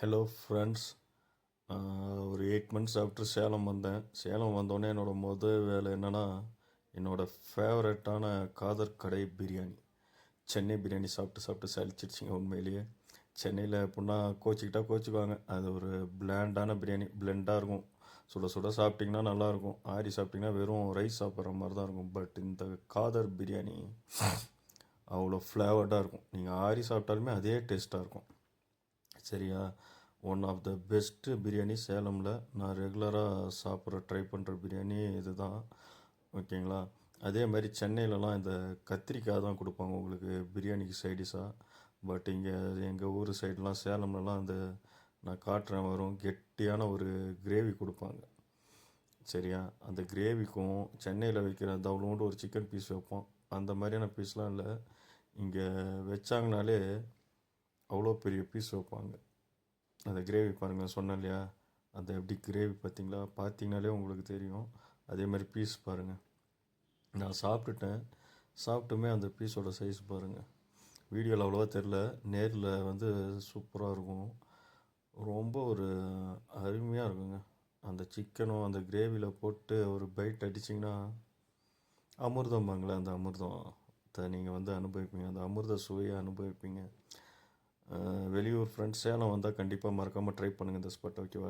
Hello friends. ஒரு 8 months after Salem வந்தேன். சேலம் வந்தோடனே என்னோடய முதல் வேலை என்னென்னா, என்னோடய ஃபேவரட்டான காதர் கடை பிரியாணி. சென்னை பிரியாணி சாப்பிட்டு சாப்பிட்டு சலிச்சிடுச்சிங்க உண்மையிலேயே. சென்னையில் எப்படின்னா கோச்சிக்கிட்டால் கோச்சிக்குவாங்க. அது ஒரு பிளாண்டான பிரியாணி, பிளெண்டாக இருக்கும். சுட சுட சாப்பிட்டிங்கன்னா நல்லாயிருக்கும். ஆரி சாப்பிட்டிங்கன்னா வெறும் ரைஸ் சாப்பிட்ற மாதிரி தான் இருக்கும். பட் இந்த காதர் பிரியாணி அவ்வளோ ஃப்ளேவர்டாக இருக்கும். நீங்கள் ஆரி சாப்பிட்டாலுமே அதே டேஸ்ட்டாக இருக்கும். சரியா? One of the best biryani சேலமில். நான் ரெகுலராக சாப்பிட்ற ட்ரை பண்ணுற பிரியாணி இது தான். ஓகேங்களா? அதே மாதிரி சென்னையிலலாம் இந்த கத்திரிக்காய் தான் கொடுப்பாங்க உங்களுக்கு பிரியாணிக்கு சைடிஷாக. பட் இங்கே எங்கள் ஊர் சைட்லாம் சேலம்லலாம் அந்த நான் காட்டுறேன் வரும் கெட்டியான ஒரு கிரேவி கொடுப்பாங்க. சரியா? அந்த கிரேவிக்கும் சென்னையில் வைக்கிற தவளோண்டு ஒரு சிக்கன் பீஸ் வைப்போம். அந்த மாதிரியான பீஸ்லாம் இல்லை. இங்கே வச்சாங்கனாலே அவ்வளோ பெரிய பீஸ் வைப்பாங்க. அந்த கிரேவி பாருங்கள், சொன்னேன் இல்லையா? அந்த எப்படி கிரேவி பார்த்தீங்களா? பார்த்தீங்கனாலே உங்களுக்கு தெரியும். அதே மாதிரி பீஸ் பாருங்கள். நான் சாப்பிட்டுட்டேன். சாப்பிட்டுமே அந்த பீஸோட சைஸ் பாருங்கள். வீடியோவில் அவ்வளோவா தெரில, நேரில் வந்து சூப்பராக இருக்கும். ரொம்ப ஒரு அருமையாக இருக்குங்க. அந்த சிக்கனும் அந்த கிரேவியில் போட்டு ஒரு பைட் அடிச்சிங்கன்னா அமிர்தம்பாங்களே, அந்த அமிர்தத்தை நீங்கள் வந்து அனுபவிப்பீங்க. அந்த அமிர்த சுவையை அனுபவிப்பீங்க. வெளியூர் ஃப்ரெண்ட்ஸ் சேலம் வந்தால் கண்டிப்பாக மறக்காமல் ட்ரை பண்ணுங்கள் இந்த ஸ்பாட். ஓகேவா?